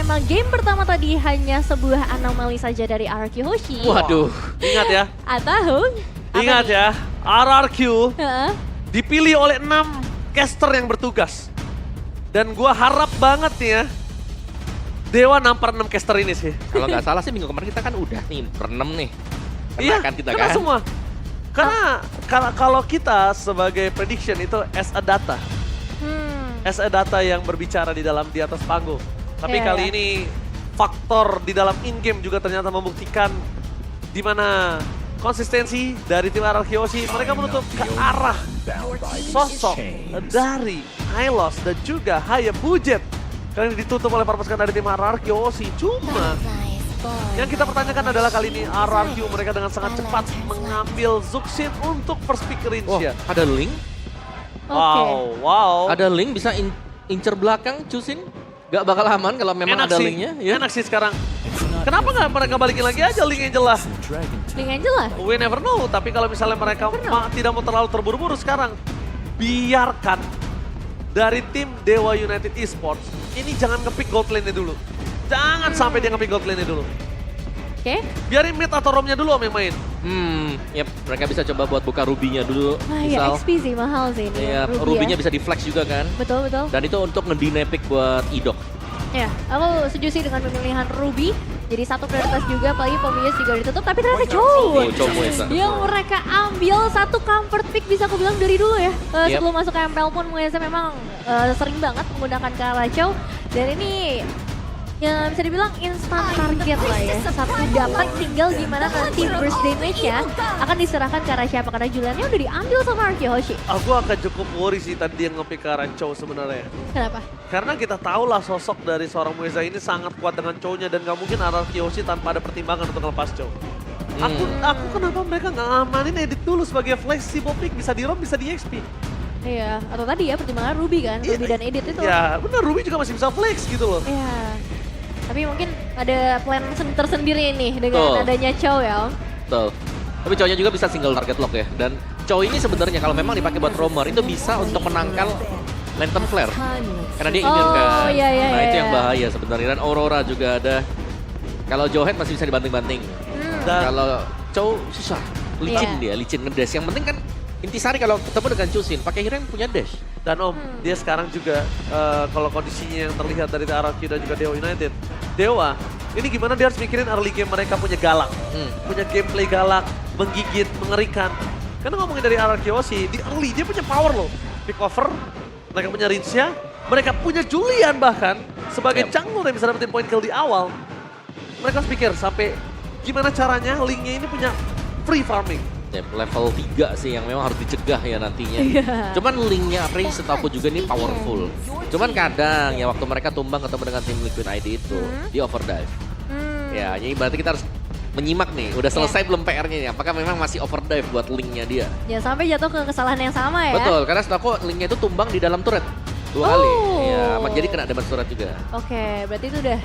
memang game pertama tadi hanya sebuah anomali saja dari RRQ Hoshi. Waduh. Ingat ya, Atau ingat ya, RRQ Heeh. dipilih oleh 6 caster yang bertugas. Dan gua harap banget nih ya, Dewa nampar 6 caster ini sih. Kalau nggak salah sih minggu kemarin kita kan udah nih berenam nih. Kena Iya, kan kita kena kan. semua. Karena kalau kita sebagai prediction itu as a data. As a data yang berbicara di atas panggung. Tapi Iya, kali iya. ini faktor di dalam in-game juga ternyata membuktikan di mana konsistensi dari tim RRQ Hoshi. Mereka menutup ke arah sosok dari Hylos dan juga Hayabujet. Kali ini ditutup oleh pasukan dari tim RRQ Hoshi. Cuma yang kita pertanyakan adalah kali ini RRQ mereka dengan sangat cepat mengambil Zuxin untuk first pick Wah, range-nya. ada link. Wow. Ada link bisa incer belakang Chusin. Gak bakal aman kalau memang Enak ada sih, linknya. Ya. enak sih sekarang. Kenapa nggak mereka balikin lagi aja link Angel lah? Link Angel lah. We never know, tapi kalau misalnya mereka tidak mau terlalu terburu-buru sekarang, biarkan dari tim Dewa United Esports, ini jangan ngepick gold lane-nya dulu. Jangan sampai dia ngepick gold lane-nya dulu. Oke. Biarin mid atau roam-nya dulu om yang main. Yep, mereka bisa coba buat buka rubinya dulu. Wah ya Misal. XP sih mahal sih ini. Iya, Ruby rubinya ya. bisa di flex juga kan. Betul, betul. Dan itu untuk ngedine pick buat Idok. Ya, aku setuju sih dengan pemilihan Ruby. Jadi satu prioritas juga, apalagi Pomius juga ditutup. Tapi ternyata Oh, Chow Chow Muesa. yang mereka ambil satu comfort pick bisa aku bilang dari dulu ya. Yep. Sebelum masuk ke MPL pun Muesa memang sering banget menggunakan ke arah Chow. Dan ini ya bisa dibilang instant target lah ya. Satu dapat tinggal gimana nanti burst damage-nya akan diserahkan ke arah siapa. Karena Juliannya udah diambil sama RRQ Hoshi. Aku akan cukup worry sih tadi yang ngepick ke arah Chow sebenarnya. Kenapa? Karena kita tahu lah sosok dari seorang Mueza ini sangat kuat dengan Chow-nya dan gak mungkin RRQ Hoshi tanpa ada pertimbangan untuk ngelepas Chow. Aku kenapa mereka nggak ngamanin edit dulu sebagai flexible pick, bisa di roam bisa di XP. Iya, atau tadi ya pertimbangan Ruby kan, Ruby dan Edit itu. Ya benar, Ruby juga masih bisa flex gitu loh. Iya. Tapi mungkin ada plan tersendiri nih dengan Betul. adanya Chow ya Om. Betul. Tapi Chow-nya juga bisa single target lock ya. Dan Chow ini sebenarnya kalau memang dipakai buat roamer itu bisa untuk menangkal Lantern Flare. Karena dia immune kan. Oh, iya, iya, Nah itu iya. yang bahaya sebenarnya. Dan Aurora juga ada. Kalau Johet masih bisa dibanting-banting. Dan Kalau Chow susah. Licin Iya. dia, licin ngedash. Yang penting kan Intisari kalau ketemu dengan Chusin, pakai hero yang punya dash. dan Om, dia sekarang juga kalau kondisinya yang terlihat dari RRQ dan juga Dewa United. Dewa, ini gimana dia harus mikirin early game mereka punya galak. Punya gameplay galak, menggigit, mengerikan. Karena ngomongin dari RRQ Hoshi, di early dia punya power loh. Pick over, mereka punya Rinsya, mereka punya Julian bahkan sebagai jungle yang bisa dapetin point kill di awal. Mereka harus pikir sampai gimana caranya linknya ini punya free farming. Ya, level 3 sih yang memang harus dicegah ya nantinya. Iya. Cuman linknya Raze setahu aku juga nih powerful. Cuman kadang ya waktu mereka tumbang ketemu dengan tim Liquid ID itu, dia overdive. Ya, jadi berarti kita harus menyimak nih, udah selesai belum PR-nya nih, apakah memang masih overdrive buat linknya dia. Ya sampai jatuh ke kesalahan yang sama ya. Betul, karena setahu aku linknya itu tumbang di dalam turret 2 Oh. kali. Ya, jadi kena damage turret juga. Oke, berarti itu udah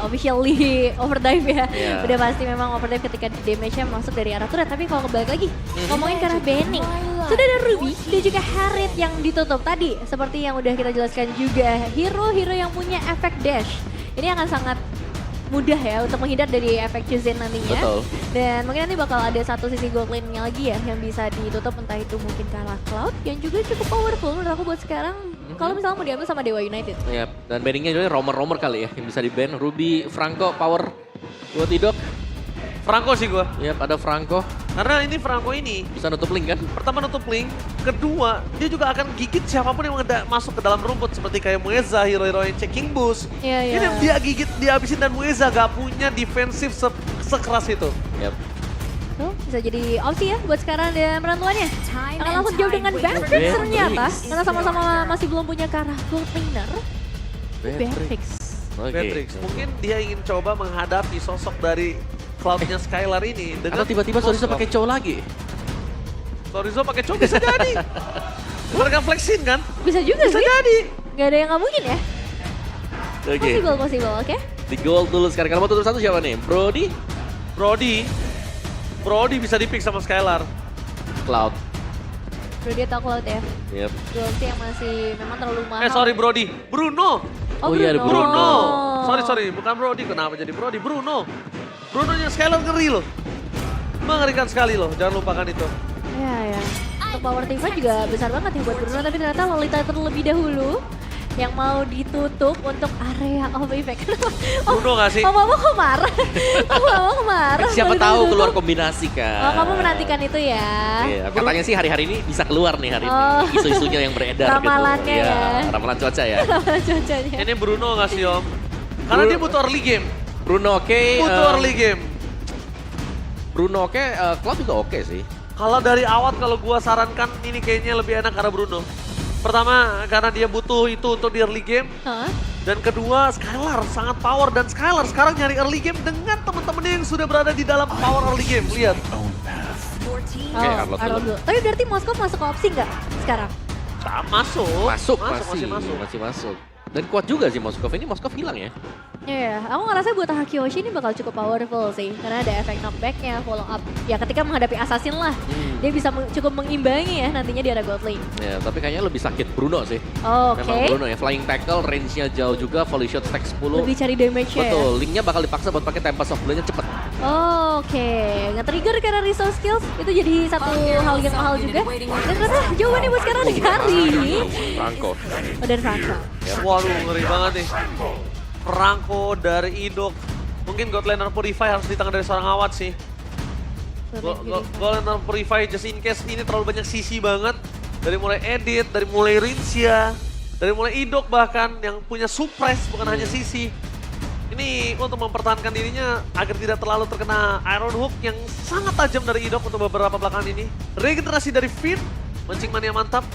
officially overdrive ya. Iya. Udah pasti memang overdrive ketika damage-nya masuk dari arah turret. Tapi kalau kembali lagi, ngomongin ke arah banning. Sudah ada Ruby dan juga Harriet yang ditutup tadi. Seperti yang udah kita jelaskan juga, hero-hero yang punya efek dash. Ini akan sangat mudah ya untuk menghindar dari efek Chusin nantinya. Betul. Dan mungkin nanti bakal ada satu sisi gold lane-nya lagi ya yang bisa ditutup, entah itu mungkin ke arah Cloud yang juga cukup powerful menurut aku buat sekarang. Kalau misalnya mau diambil sama Dewa United. Ya, dan banningnya juga roamer-roamer kali ya yang bisa di-ban. Ruby, Franco, power buat Idok. Franco sih gua. Ya, ada Franco. Karena ini Franco ini Bisa nutup link kan? pertama nutup link, kedua dia juga akan gigit siapapun yang masuk ke dalam rumput seperti kayak Mueza, hero-hero yang checking boost. Iya, iya. Ini dia gigit, dia habisin dan Mueza gak punya defensif sekeras itu. Yap. Tuh, bisa jadi opsi ya buat sekarang dan perantuannya. Akan langsung jauh dengan Bandrix Bandrix. ternyata. Karena sama-sama masih belum punya ke arah gold laner. Bandrix. Oke. Patrick, mungkin dia ingin coba menghadapi sosok dari Cloud-nya Skylar ini dengan Atau tiba-tiba Sorizo pakai Chow lagi. Sorizo pakai Chow bisa jadi. Mereka flexin kan? Bisa juga Bisa sih. jadi. Gak ada yang nggak mungkin ya. Oke. Possible, oke? Di gold dulu sekarang. Kalau mau tutup satu siapa nih? Brody, Brody bisa di-pick sama Skylar. Cloud. Bro dia tahu Cloud ya. Yep. Gold sih yang masih memang terlalu mahal. Sorry Brody, Bruno. Oh iya, ada Bruno. Bruno. Sorry, bukan Brody. Kenapa jadi Brody? Bruno. Brunonya Skylar ngeri loh. Mengerikan sekali loh, jangan lupakan itu. Ya. Untuk power team fight juga besar banget ya buat Bruno, tapi ternyata Lolita terlebih dahulu yang mau ditutup untuk area of effect. Bruno gak sih? Mama kok marah? Mama kok marah? Siapa Lolita tahu ditutup? keluar kombinasi kan. Oh, kamu menantikan itu ya? Iya, katanya sih hari-hari ini bisa keluar nih hari Oh. ini. Isu-isunya yang beredar Ramalannya gitu. ya. Iya, ramalan cuaca ya. Cuacanya. Ini Bruno gak sih Om? Karena dia butuh early game. Bruno oke. Butuh early game. Bruno oke, Cloud juga oke sih. Kalau dari awal kalau gua sarankan ini kayaknya lebih enak karena Bruno. Pertama karena dia butuh itu untuk di early game. Hah? Dan kedua Skylar sangat power dan Skylar sekarang nyari early game dengan teman-temannya yang sudah berada di dalam power early game. Lihat. Oke, Arlot dulu. Arlot dulu. Tapi berarti Moskov masuk ke opsi nggak sekarang? Masuk. Masih masuk. Dan kuat juga sih Moskov. Ini Moskov hilang ya. Iya, aku ngerasa buat Hakiyoshi ini bakal cukup powerful sih. Karena ada efek knockback-nya, follow up. Ya ketika menghadapi assassin lah, dia bisa cukup mengimbangi ya nantinya di area gold lane. Ya, tapi kayaknya lebih sakit Bruno sih. Oke. Memang Bruno ya, flying tackle, range-nya jauh juga, volley shot stack 10. Lebih cari damage-nya ya. Betul, linknya bakal dipaksa buat pakai Tempest of Blade-nya cepet. Oke, nge-trigger karena resource skills itu jadi satu hal yang mahal juga. Dan ternyata jawabannya buat sekarang ada Kari. Franco. Oh, dan Franco. Waduh ngeri banget nih. Franco dari Idok. Mungkin God Laner Purify harus di tangan dari seorang Awat sih. God Laner Purify just in case ini terlalu banyak sisi banget. Dari mulai Edit, dari mulai Rincia, dari mulai Idok bahkan yang punya suppress bukan hanya sisi. Ini untuk mempertahankan dirinya agar tidak terlalu terkena Iron Hook yang sangat tajam dari Idok untuk beberapa belakangan ini. Regenerasi dari Finn, mancing mania mantap.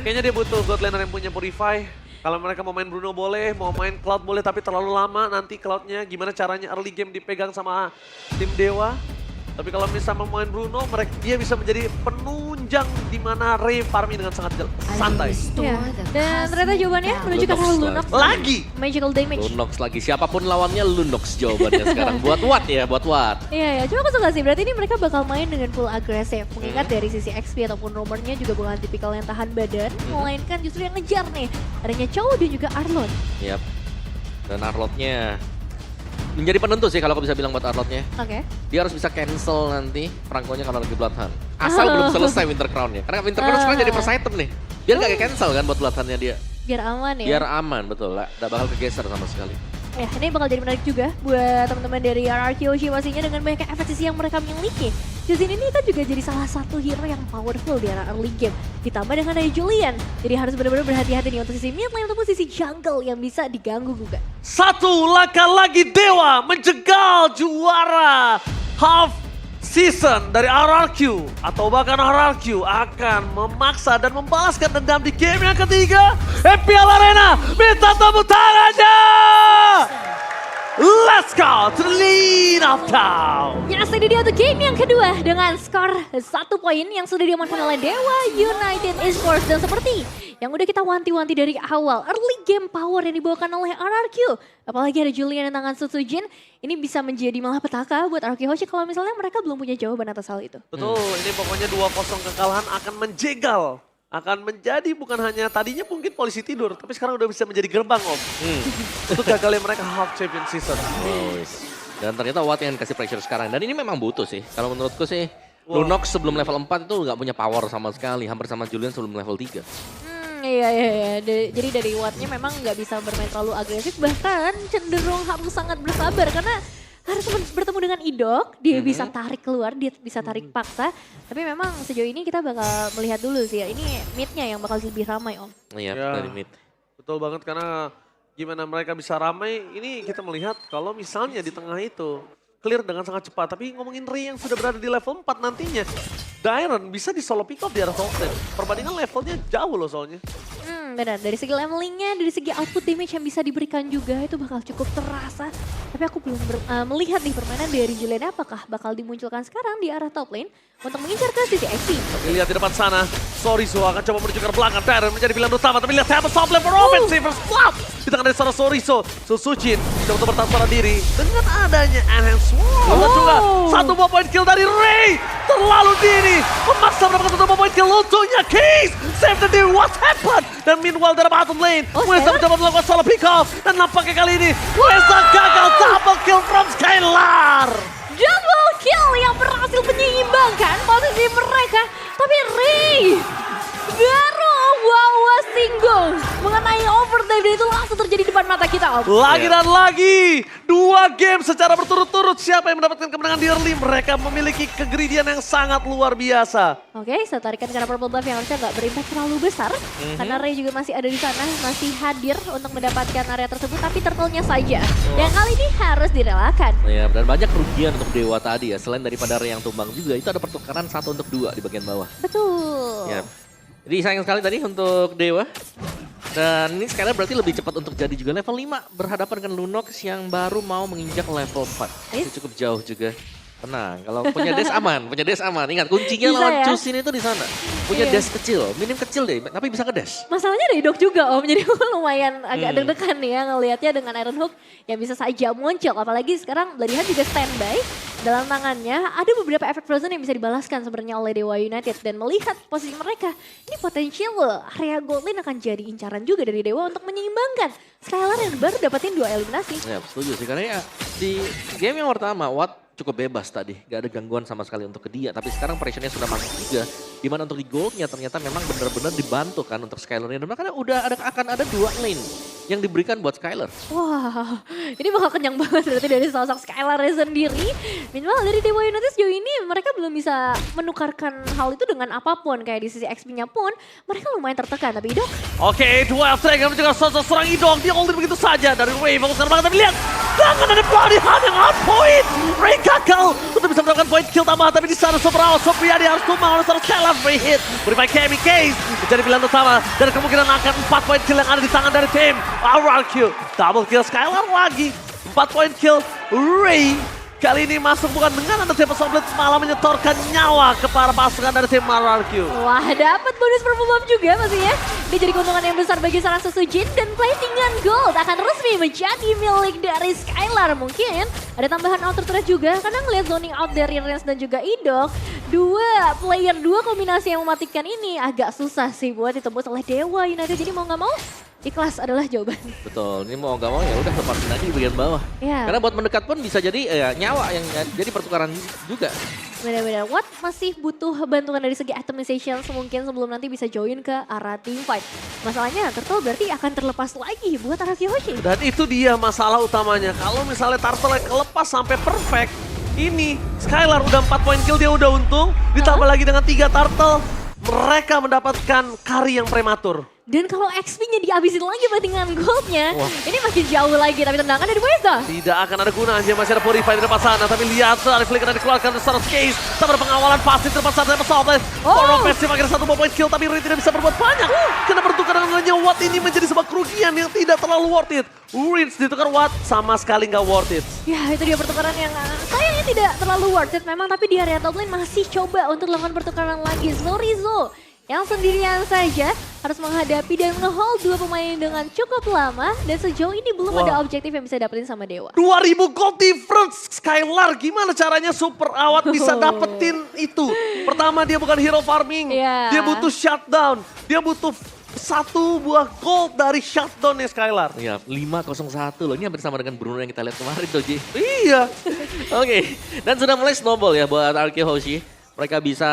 Kayaknya dia butuh God Laner yang punya Purify. Kalau mereka mau main Bruno boleh, mau main Cloud boleh, tapi terlalu lama nanti Cloudnya gimana caranya early game dipegang sama tim Dewa. Tapi kalau misalnya mau main Bruno, dia bisa menjadi penunjang di mana Ray farming dengan sangat santai. Ya. Dan ternyata jawabannya menuju ke arah Lunox. Lagi! Magical damage. Lunox lagi, siapapun lawannya Lunox jawabannya sekarang. Buat Watt ya, buat Watt. Iya, cuma aku suka sih, berarti ini mereka bakal main dengan full agresif. Mengingat dari sisi XP ataupun nomornya juga bukan tipikal yang tahan badan, melainkan justru yang ngejar nih. Adanya Chow dan juga Arlot. Yap. Dan Arlotnya menjadi penentu sih kalau aku bisa bilang buat Arlotnya. Oke. Dia harus bisa cancel nanti Franco-nya kalau lagi Bloodhunt. Asal belum selesai Winter Crown-nya. Karena Winter Crown sekarang jadi first item nih. Biar gak cancel kan buat Bloodhunt-nya dia. Biar aman ya. Biar aman, betul. Gak bakal kegeser sama sekali. Ya, ini bakal jadi menarik juga buat teman-teman dari RRQ Yoshi pastinya dengan banyak efek sisi yang mereka miliki. Justin ini kan juga jadi salah satu hero yang powerful di era early game. Ditambah dengan ada Julian. Jadi harus benar-benar berhati-hati nih untuk sisi mid lane ataupun sisi jungle yang bisa diganggu juga. Satu langkah lagi Dewa menjegal juara half season dari RRQ. Atau bahkan RRQ akan memaksa dan membalaskan dendam di game yang ketiga. FPL Arena, minta tepuk tangannya! Let's go to the lead of town. Yes, ini dia untuk game yang kedua dengan skor 1 poin yang sudah diamankan oleh Dewa United Esports. Dan seperti yang udah kita wanti-wanti dari awal, early game power yang dibawakan oleh RRQ. Apalagi ada Julian dan tangan Sutsujin, ini bisa menjadi malah petaka buat RRQ Hoshi kalau misalnya mereka belum punya jawaban atas hal itu. Betul, ini pokoknya 2-0 kekalahan akan menjegal. Akan menjadi bukan hanya tadinya mungkin polisi tidur, tapi sekarang udah bisa menjadi gerbang Om. Untuk gagalnya mereka half champion season. Dan ternyata Watt yang kasih pressure sekarang. Dan ini memang butuh sih. Kalau menurutku sih, Lunox sebelum level 4 itu nggak punya power sama sekali. Hampir sama Julian sebelum level 3. Iya. Jadi dari Wattnya memang nggak bisa bermain terlalu agresif, bahkan cenderung harus sangat bersabar karena harus bertemu dengan Idok, dia bisa tarik keluar, dia bisa tarik paksa. Tapi memang sejauh ini kita bakal melihat dulu sih ya, ini mid-nya yang bakal lebih ramai Om. Iya, Ya, dari mid. betul banget karena gimana mereka bisa ramai, ini kita melihat kalau misalnya di tengah itu clear dengan sangat cepat. Tapi ngomongin Ray yang sudah berada di level 4 nantinya, Dairon bisa di solo pick off di arah top lane. Perbandingan levelnya jauh loh soalnya. Benar, dari segi levelingnya, dari segi output damage yang bisa diberikan juga itu bakal cukup terasa. Tapi aku belum melihat nih permainan dari Julian apakah bakal dimunculkan sekarang di arah top lane untuk mengincar ke sisi XP. Tapi lihat di depan sana, Soriso akan coba menuju ke belakang. Dairon menjadi pilihan utama, tapi lihat siapa top lane for offensive first flop. Di tangan dari seorang Soriso, Susuchin coba untuk bertahan diri dengan adanya enhance wall. Dan juga 1 buah point kill dari Ray. Terlalu dini, memaksa mendapatkan 1 buah point kill untuknya Keys. save the day. What happened? Dan meanwhile dari bottom lane, Wesa mencoba melakukan solo pick off. Dan nampaknya kali ini Wesa gagal double kill from Skylar. Double kill yang berhasil menyeimbangkan posisi mereka. Tapi Ray baru single mengenai overdrive dan itu langsung terjadi depan mata kita, Om. Lagi dan lagi, 2 game secara berturut-turut. Siapa yang mendapatkan kemenangan di early? Mereka memiliki kegridian yang sangat luar biasa. Oke, setarikan karena Purple Buff yang harusnya nggak berimpact terlalu besar. Karena Ray juga masih ada di sana, masih hadir untuk mendapatkan area tersebut. Tapi turtle-nya saja yang kali ini harus direlakan. Ya, dan banyak kerugian untuk Dewa tadi ya. Selain daripada Ray yang tumbang juga, itu ada pertukaran 1 untuk 2 di bagian bawah. Betul. Ya. Jadi sayang sekali tadi untuk Dewa. Dan ini sekarang berarti lebih cepat untuk jadi juga level 5. Berhadapan dengan Lunox yang baru mau menginjak level 4. Ini cukup jauh juga. Tenang, kalau punya dash aman, punya dash aman. Ingat, kuncinya Bisa lawan ya? Chusin itu di sana. Punya Iya. dash kecil, minim kecil deh, tapi bisa nge-dash. Masalahnya ada Idok juga, Om. Jadi lumayan agak deg-degan nih ya ngelihatnya dengan Iron Hook yang bisa saja muncul. Apalagi sekarang Bladihan juga standby. Dalam tangannya ada beberapa efek frozen yang bisa dibalaskan sebenarnya oleh Dewa United. Dan melihat posisi mereka, ini potensial loh. Area gold lane akan jadi incaran juga dari Dewa untuk menyeimbangkan Skylar yang baru dapetin 2 eliminasi. Ya, setuju sih. Karena ya di game yang pertama, Watt cukup bebas tadi. Gak ada gangguan sama sekali untuk ke dia. Tapi sekarang pressionnya sudah masuk juga. Dimana untuk di goldnya ternyata memang benar-benar dibantu kan untuk Skylar. Dan makanya akan ada 2 lane yang diberikan buat Skylar. Wah, ini bakal kenyang banget berarti dari sosok Skylar sendiri. Minimal dari Dewa United sejauh ini mereka belum bisa menukarkan hal itu dengan apapun. Kayak di sisi XP-nya pun mereka lumayan tertekan. Tapi Idok, Oke, duel strike yang menjaga sosok seorang Idok. Dia ulti begitu saja dari Ray. Fokuskan banget, tapi lihat. Tangan dari Bladihan yang on point. Ray gagal untuk bisa mendapatkan point kill tambahan. Tapi di sana Sobrao, Sopriadi harus tumbang oleh seorang Skylar. Ray hit. Beripai Kemi Case menjadi pilihan utama. Dan kemungkinan akan 4 point kill yang ada di tangan dari tim RRQ. Double kill Skylar lagi. 4 point kill Ray. Kali ini masuk bukan dengan Under Table Somblet, malah menyetorkan nyawa ke para pasukan dari tim RRQ. wah dapat bonus purple buff juga pastinya. Dia jadi keuntungan yang besar bagi seorang Susujin dan platingan gold akan resmi menjadi milik dari Skylar. Mungkin ada tambahan outer turret juga karena ngeliat zoning out dari Rens dan juga Idok. 2 kombinasi yang mematikan ini agak susah sih buat ditembus oleh Dewa United. Jadi mau nggak mau ikhlas adalah jawaban. Betul, ini mau gak mau ya udah lepasin aja di bagian bawah. Ya. Karena buat mendekat pun bisa jadi nyawa yang jadi pertukaran juga. Benar-benar, Watt masih butuh bantuan dari segi atomization mungkin sebelum nanti bisa join ke arah team fight. Masalahnya Turtle berarti akan terlepas lagi buat arah Kiyoshi. Dan itu dia masalah utamanya. Kalau misalnya Turtle kelepas sampai perfect, ini Skylar udah 4 point kill, dia udah untung. Ditambah lagi dengan 3 Turtle, mereka mendapatkan carry yang prematur. Dan kalau XP-nya dihabisin lagi dengan goldnya, ini makin jauh lagi. Tapi tendangan dari Wesa. Tidak akan ada gunanya, masih ada Purify di depan sana. Tapi lihat, dari flicker yang dikeluarkan dari Staros Case. Tak ada pengawalan pasti di depan sana, pesawat. Poro Offensive akhirnya 1 point kill, tapi Ray tidak bisa berbuat banyak. Karena bertukar dengan hanya Watt ini menjadi sebuah kerugian yang tidak terlalu worth it. Rinse ditukar Watt, sama sekali nggak worth it. Ya itu dia pertukaran yang sayangnya tidak terlalu worth it memang. Tapi di area top lane masih coba untuk melakukan pertukaran lagi. Rizzo yang sendirian saja harus menghadapi dan nge-hold 2 pemain dengan cukup lama. Dan sejauh ini belum ada objektif yang bisa dapetin sama Dewa. 2000 gold difference Skylar, gimana caranya Super Awat bisa dapetin itu? Pertama dia bukan hero farming, dia butuh shutdown, dia butuh 1 buah gold dari shutdownnya Skylar. Iya, 5-0-1 loh. Ini hampir sama dengan Bruno yang kita lihat kemarin tuh, Ji. Iya. Oke, dan sudah mulai snowball ya buat RRQ Hoshi. Mereka bisa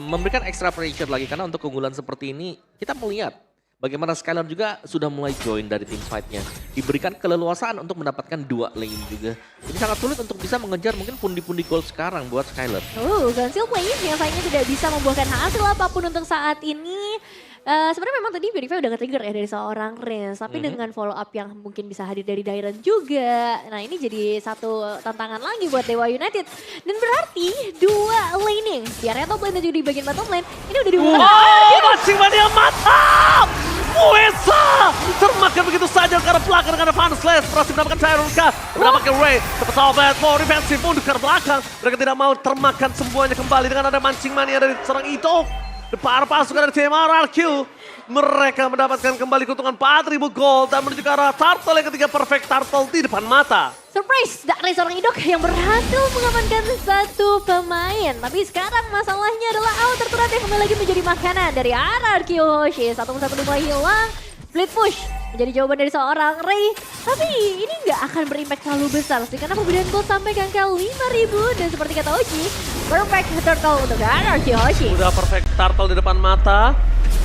memberikan extra pressure lagi karena untuk keunggulan seperti ini kita melihat bagaimana Skylar juga sudah mulai join dari tim fight-nya. Diberikan keleluasaan untuk mendapatkan 2 lane juga. Jadi sangat sulit untuk bisa mengejar mungkin pundi-pundi gold sekarang buat Skylar. Gansil play yang sayangnya tidak bisa membuahkan hasil apapun untuk saat ini. Sebenarnya memang tadi Purify udah nge-trigger ya dari seorang Rens. Tapi dengan follow up yang mungkin bisa hadir dari Dairon juga. Nah ini jadi satu tantangan lagi buat Dewa United. Dan berarti 2 laning. Di area top lane dan juga di bagian bottom lane. Ini udah dibuka. Mancing mania mantap! Wesa termakan begitu saja karena belakang dengan Van Slash. Berhasil mendapatkan Tyrone-K. Mendapatkan Ray. Pesawat mau defensif mundur ke belakang. Mereka tidak mau termakan semuanya kembali dengan ada mancing mania dari seorang Ito. Para pasukan dari tim RRQ, mereka mendapatkan kembali keuntungan 4.000 gold dan menuju ke arah Turtle yang ketiga perfect Turtle di depan mata. Surprise dari seorang Idok yang berhasil mengamankan satu pemain. Tapi sekarang masalahnya adalah outer turret yang kembali lagi menjadi makanan dari RRQ Hoshi. Satu persatu mulai hilang. Split push menjadi jawaban dari seorang Ray. Tapi ini nggak akan berimpact terlalu besar sih. Karena perbedaan gold sampai ke angka 5.000. Dan seperti kata Oji, perfect turtle untuk RRQ Hoshi. Udah perfect turtle di depan mata.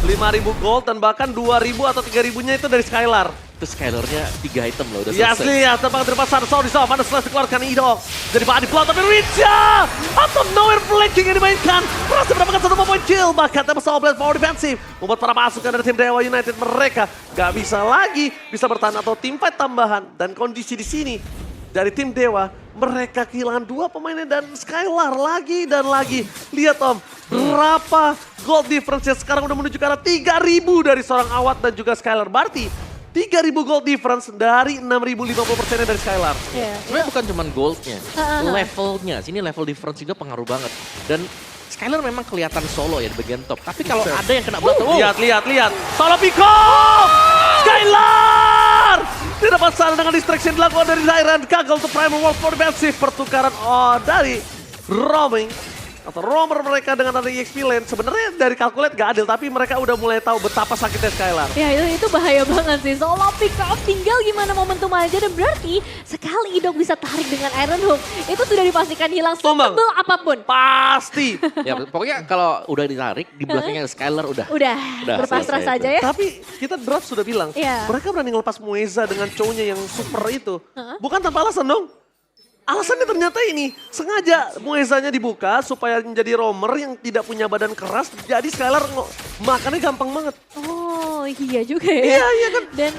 5.000 gold dan bahkan 2.000 atau 3.000-nya itu dari Skylar. Itu Skylar-nya 3 item loh, udah Yes, selesai. lihat terbang dari depan sana. Sorry, mana setelah dikeluarkan Idok. Jadi body blow tapi Richa! Out of nowhere flanking yang dimainkan. Berhasil mendapatkan 1 point kill. Bahkan Tempest Soul Blade power defensive. Membuat para pasukan dari tim Dewa United mereka gak bisa lagi bisa bertahan atau team fight tambahan. Dan kondisi di sini dari tim Dewa, mereka kehilangan 2 pemainnya dan Skylar lagi dan lagi. Lihat Om, berapa gold difference sekarang udah menuju ke arah 3.000 dari seorang Awat dan juga Skylar. Berarti 3.000 gold difference dari 6.050%-nya dari Skylar. Iya. Sebenarnya bukan cuma goldnya, levelnya. Sini level difference juga pengaruh banget. Dan Skylar memang kelihatan solo ya di bagian top. Tapi kalau ada yang kena blood, Lihat. Solo Pico! Skylar! Di depan sana dengan distraction dilakukan dari Dairan. Gagal untuk Primal World for defensive. Pertukaran dari roaming. Atau roamer mereka dengan ada EXP lane. Sebenarnya dari calculate gak adil, tapi mereka udah mulai tahu betapa sakitnya Skylar. Ya itu bahaya banget sih. Solo pick up tinggal gimana momentum aja. Dan berarti sekali Idok bisa tarik dengan Iron Hook, itu sudah dipastikan hilang Tumbang. setebel apapun. Pasti. Ya pokoknya kalau udah ditarik, di belakangnya Skylar udah. Udah berpasrah selesai saja itu. ya. Tapi kita draft sudah bilang, Iya. mereka berani ngelepas Mueza dengan cowoknya yang super itu. Bukan tanpa alasan dong. Alasannya ternyata ini, sengaja Muezanya dibuka supaya menjadi roamer yang tidak punya badan keras. Jadi Skylar makannya gampang banget. Oh iya juga ya. Iya kan. Dan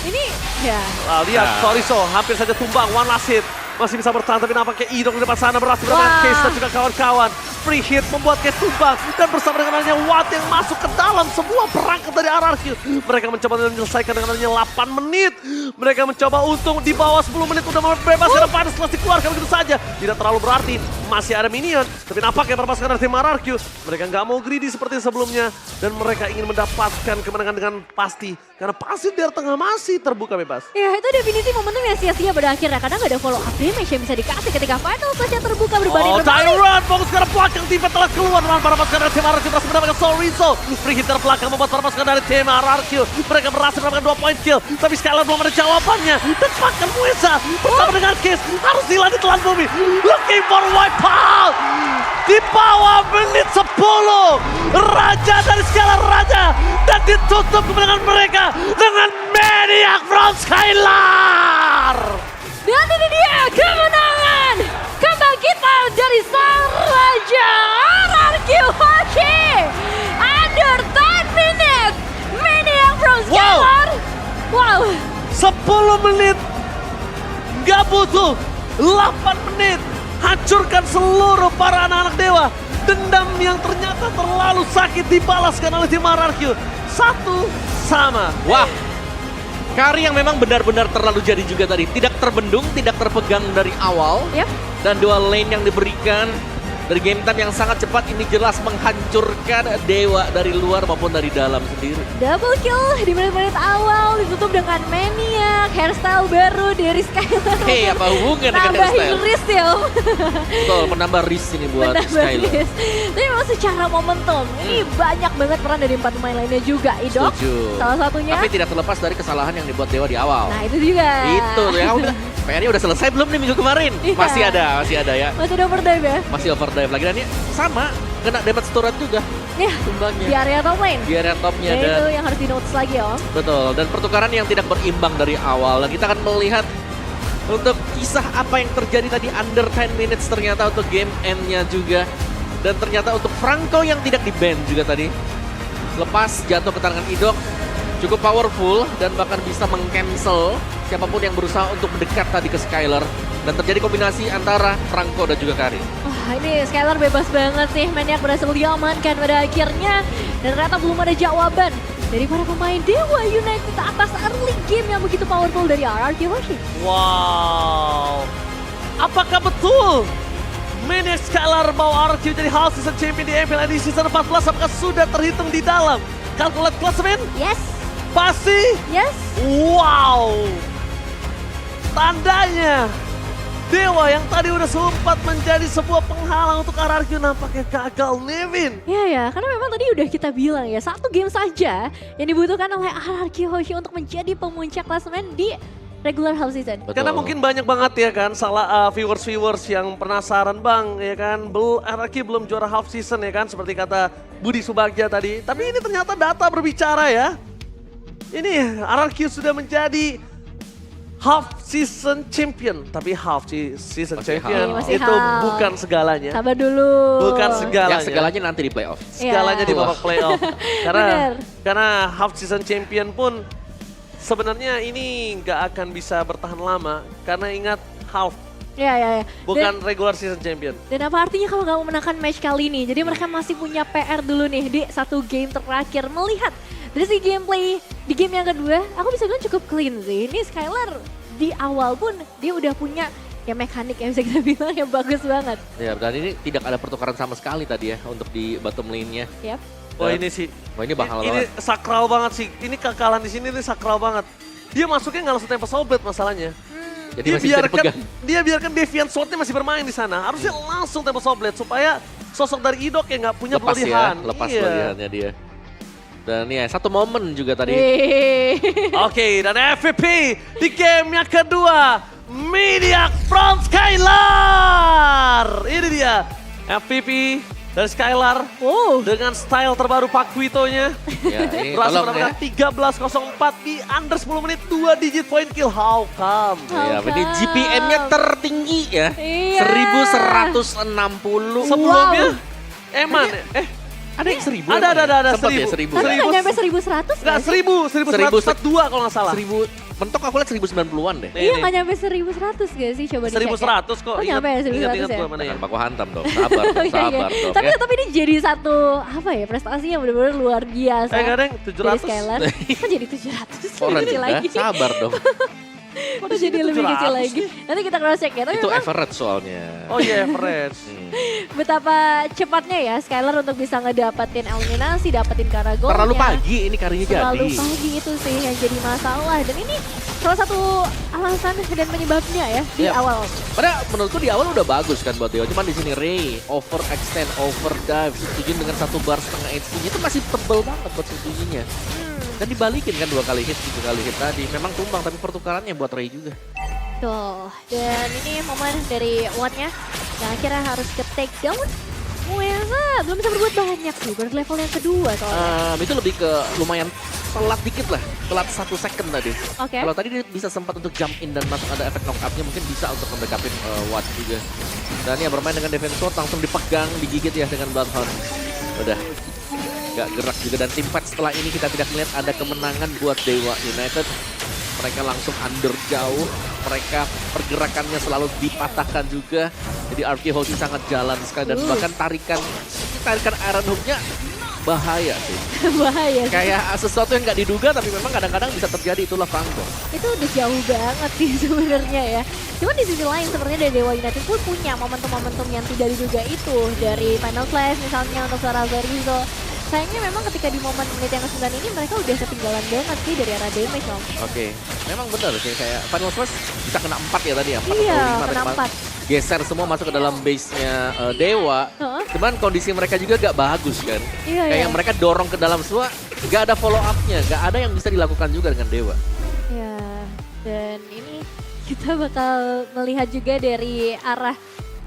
ini ya. Lihat, sorry hampir saja tumbang, one last hit. Masih bisa bertahan tapi nampaknya Idok di depan sana berhasil mendapatkan Wah. Case dan juga kawan-kawan. Free hit membuat Case tumbang dan bersama dengan adanya Watt yang masuk ke dalam sebuah perangkat dari RRQ. Mereka mencoba menyelesaikan dengan adanya 8 menit. Mereka mencoba untuk di bawah 10 menit udah membebas karena panas setelah dikeluarkan begitu saja. Tidak terlalu berarti, masih ada minion. Tapi nampaknya para pasukan dari tim RRQ, mereka nggak mau greedy seperti sebelumnya. Dan mereka ingin mendapatkan kemenangan dengan pasti. Karena pasti di tengah masih terbuka bebas. Ya itu definisi momentum yang sia-sia pada akhirnya. Karena nggak ada follow up damage yang bisa dikasih ketika final saja terbuka berbanding terbalik. Tyrant fokus ke arah belakang, tiba telah keluar dengan para pasukan dari tim RRQ berhasil mendapatkan Soul Rizzo. Free hit dari belakang membuat para pasukan dari tim RRQ. Mereka berhasil mendapatkan 2 point kill. Tapi Skylar belum ada jawabannya. Dan bahkan Mueza bersama dengan Kiss harus hilang di telan bumi. Looking for wipeout. Di bawah menit 10. Raja dari Skylar Raja. Dan ditutup kemenangan mereka dengan Maniac from Skylar. Dan ini dia kemenangan kebangkitan dari sang Raja RRQ Hoshi. Under 10 minutes. Maniac from Skylar. Wow. 10 menit. Gak butuh 8 menit. Hancurkan seluruh para anak-anak Dewa. Dendam yang ternyata terlalu sakit dibalaskan oleh tim RRQ. 1-1. Wah, Kari yang memang benar-benar terlalu jadi juga tadi. Tidak terbendung, tidak terpegang dari awal. Yap. Dan 2 lane yang diberikan dari game time yang sangat cepat ini jelas menghancurkan Dewa dari luar maupun dari dalam sendiri. Double kill di menit-menit awal ditutup dengan Maniac, hairstyle baru dari Skylar. Hei, apa hubungan dengan Nambahin hairstyle? risk ya Om. Betul, menambah risk ini buat Menambah Skylar. risk. Tapi memang secara momentum, ini banyak banget peran dari 4 pemain lainnya juga. Idok, Setuju. salah satunya. Tapi tidak terlepas dari kesalahan yang dibuat Dewa di awal. Nah itu juga. Itu tuh ya udah. PR-nya udah selesai belum nih minggu kemarin? Iya. Masih ada ya. Masih ada overdrive ya? Masih overdrive lagi dan ini sama kena damage turret juga Ya, tumbangnya. di area top lane. Di area topnya Ya dan itu yang harus di-notice lagi ya Om. betul dan pertukaran yang tidak berimbang dari awal. Dan kita akan melihat untuk kisah apa yang terjadi tadi under 10 minutes ternyata untuk game end-nya juga. Dan ternyata untuk Franco yang tidak di-ban juga tadi. Lepas jatuh ke tangan Idok cukup powerful dan bahkan bisa meng-cancel siapapun yang berusaha untuk mendekat tadi ke Skylar. Dan terjadi kombinasi antara Franco dan juga Kari. Wah ini Skylar bebas banget sih. Maniac berhasil diamankan pada akhirnya. Dan ternyata belum ada jawaban dari para pemain Dewa United atas early game yang begitu powerful dari RRQ Hoshi. Wow. Apakah betul Maniac Skylar bawa RRQ jadi House Season Champion di MPL di Season 14? Apakah sudah terhitung di dalam kalkulat klasemen? Yes, Pasti? yes. Wow. Tandanya Dewa yang tadi udah sempat menjadi sebuah penghalang untuk RRQ nampaknya gagal, Nevin. Ya, karena memang tadi udah kita bilang ya, satu game saja yang dibutuhkan oleh RRQ Hoshi untuk menjadi pemuncak klasemen di regular half season. Betul. Karena mungkin banyak banget ya kan, salah viewers yang penasaran bang, ya kan, RRQ belum juara half season ya kan, seperti kata Budi Subagja tadi. Tapi ini ternyata data berbicara ya. Ini RRQ sudah menjadi half season champion, tapi half season champion Masih itu half. bukan segalanya. Sabar dulu. Bukan segalanya. Yang segalanya nanti di playoff. Segalanya di babak playoff. Bener. karena half season champion pun sebenarnya ini nggak akan bisa bertahan lama karena ingat half Ya. bukan regular season champion. Dan apa artinya kalau nggak mau menangkan match kali ini? Jadi mereka masih punya PR dulu nih di satu game terakhir. Melihat dari si gameplay di game yang kedua, aku bisa bilang cukup clean sih. Ini Skylar di awal pun dia udah punya ya mekanik yang bisa kita bilang yang bagus banget. Ya, dan ini tidak ada pertukaran sama sekali tadi ya untuk di bottom lane-nya. Yap. Wah ini sih, Wah ini bakal ini sakral banget sih. Ini kekalahan di sini ini sakral banget. Dia masuknya nggak langsung tempo sobet masalahnya. jadi masih bisa dipegang. Dia biarkan Deviant Sword-nya masih bermain di sana. Harusnya langsung tempo soblet supaya sosok dari Idok yang nggak punya Lepas Bloody ya, Hand. lepas Iya. pilihannya dia. Dan ya satu momen juga tadi. Oke, dan MVP di game yang kedua, Mediac from Skylar. Ini dia MVP dari Skylar Wow. dengan style terbaru Pak Quito-nya. Ya, ini Berhasil tolong ya. mendapatkan 13.04 di under 10 menit, 2 digit point kill. How come? Ya, How ini come? GPM-nya tertinggi ya. Iya. 1160. Sebelumnya, Eman, Ada yang 1000? Ada, Sempat ya 1000. 1000. Masa Seribu. nggak nyampe 1100 enggak, nggak sih? 1142 kalau nggak salah. 1000. Mentok aku lihat 1090-an deh. Nih, Iya nih. nggak nyampe 1100 gak sih? Coba dicek ya. 1100 kok. Oh, nyampe ya, 1100 Ingat ya? gue mana ya. Jangan baku hantam dong. Sabar dong, Oh, iya, sabar iya. dong. Tapi ya. tapi ini jadi satu apa ya prestasi yang benar-benar luar biasa. Kadang Dari 700. Skylar. Kok jadi 700? Kok Lebih kecil rendah? lagi. Sabar dong. Kok jadi lebih kecil 700 lagi. Nanti kita cross check ya. Tapi Itu memang average soalnya. Oh iya, average. betapa cepatnya ya Skylar untuk bisa ngedapetin eliminasi, dapetin Karagolnya. Terlalu pagi ini karinya Terlalu jadi. pagi itu sih yang jadi masalah. Dan ini salah satu alasan dan penyebabnya ya di Iya. awal. Padahal menurutku di awal udah bagus kan buat Dewa. Cuman di sini Ray overextend, overdive, Sujin dengan 1 bar setengah HP-nya itu masih tebel banget buat Sujinnya. Dan dibalikin kan 2 kali hit, 3 kali hit tadi. Memang tumbang tapi pertukarannya buat Ray juga. Tuh, dan ini momen dari Watt-nya yang akhirnya harus ke take down. Mueza belum bisa berbuat banyak sih, baru level yang kedua soalnya. Itu lebih ke lumayan telat dikit lah, telat 1 second tadi. Oke. Kalau tadi dia bisa sempat untuk jump in dan masuk ada efek knock up-nya mungkin bisa untuk membackup Watt juga. Dan ya bermain dengan defense sword langsung dipegang, digigit ya dengan Bloodhound. Udah, gak gerak juga dan tim fight setelah ini kita tidak melihat ada kemenangan buat Dewa United. Mereka langsung under jauh, mereka pergerakannya selalu dipatahkan juga. Jadi RRQ Hoshi sangat jalan sekali dan bahkan tarikan Iron Hook-nya bahaya sih. Bahaya sih. Kayak sesuatu yang nggak diduga tapi memang kadang-kadang bisa terjadi, itulah Franco. Itu udah jauh banget sih sebenarnya ya. Cuman di sisi lain sebenarnya dari Dewa United pun punya momentum-momentum yang tidak diduga itu. Dari Final Flash misalnya untuk Sarah Rizzo. Sayangnya memang ketika di momen menit yang ke-9 ini mereka udah ketinggalan banget sih dari arah damage Om. Oke, memang benar sih kayak Final Flash bisa kena 4 ya tadi ya. 4 Iya, atau 5 kena tadi, 4. Geser semua masuk ke dalam base-nya Dewa. Heeh. Cuman kondisi mereka juga gak bagus kan. Iya, Kayak iya. mereka dorong ke dalam semua, gak ada follow up-nya, gak ada yang bisa dilakukan juga dengan Dewa. Ya, dan ini kita bakal melihat juga dari arah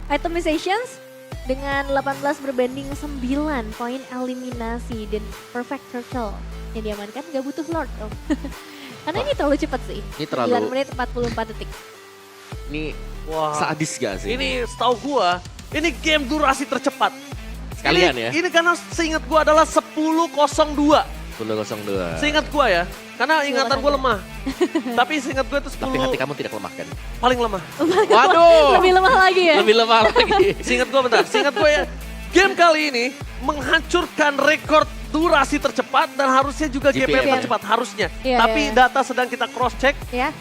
itemizations dengan 18 berbanding 9 poin eliminasi dan perfect circle yang diamankan gak butuh Lord Om. Karena ini terlalu cepat sih. Ini terlalu- 9 menit 44 detik. Ini Wah. sadis gak sih? Ini setahu gua, ini game durasi tercepat. Sekalian ini, ya? Ini karena seingat gua adalah 10.02. 10.02. Seingat gua ya, karena ingatan gua lemah. Tapi seingat gua itu 10 Tapi hati kamu tidak lemah kan? paling lemah. Waduh! Lebih lemah lagi ya? Lebih lemah lagi. Seingat gua bentar, seingat gua ya. Game kali ini menghancurkan rekor durasi tercepat dan harusnya juga GPM. GPM tercepat harusnya. Iya, Tapi iya. data sedang kita cross check. Ya,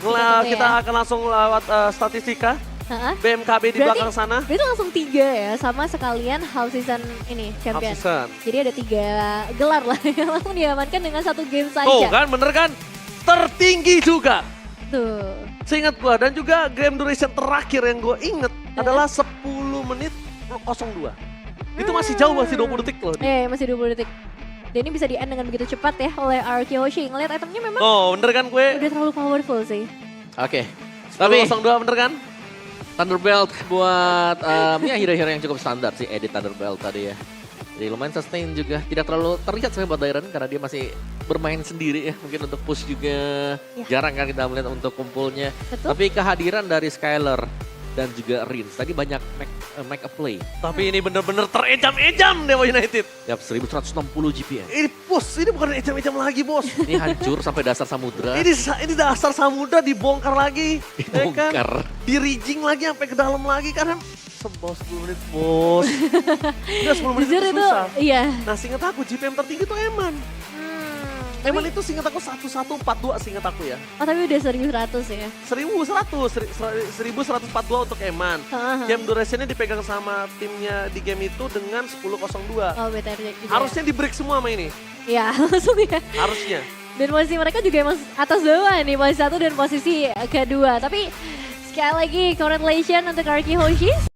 Kita akan langsung lewat statistika Heeh. BMKB di Berarti- belakang sana. Itu langsung 3 ya, sama sekalian half season ini champion. Half season. Jadi ada 3 gelar lah yang langsung diamankan dengan 1 game saja. Tuh kan, bener kan? Tertinggi juga. Tuh. Seingat gua, dan juga game duration terakhir yang gua inget adalah 10 menit 02. Itu masih jauh, masih 20 detik loh. Masih 20 detik. Dan ini bisa di-end dengan begitu cepat ya oleh Arky Hoshi. Ngeliat itemnya memang Oh, bener kan gue? udah terlalu powerful sih. Oke. Tapi Tapi 02 bener kan? Thunderbelt buat ya hero-hero yang cukup standar sih edit Thunderbelt tadi ya. Jadi lumayan sustain juga, tidak terlalu terlihat sebenarnya buat Dairon karena dia masih bermain sendiri ya. Mungkin untuk push juga jarang kan kita melihat untuk kumpulnya. Betul. Tapi kehadiran dari Skyler dan juga Rins tadi banyak make a play. Tapi ini bener-bener terejam-ejam Dewa United. Yap, 1160 GPM. Ini bos, ini bukan ejam-ejam lagi bos. Ini hancur sampai dasar samudra. Ini dasar samudra dibongkar lagi. ya kan? Dibongkar. Di rigging lagi sampai ke dalam lagi karena sebos 10 menit bos. Udah 10 menit Jujur itu itu, susah. iya. Nah seingat aku GPM tertinggi itu Eman. Eman itu seingat aku 1142 seingat aku ya. Oh tapi udah 1100 ya. 1142 untuk Eman. Game durationnya dipegang sama timnya di game itu dengan 10.02. Oh better juga. Harusnya di break semua sama ini. Ya langsung ya. Harusnya. Dan posisi mereka juga emang atas bawah nih, posisi 1 dan posisi kedua. Tapi sekali lagi congratulations untuk Arky Hoshi.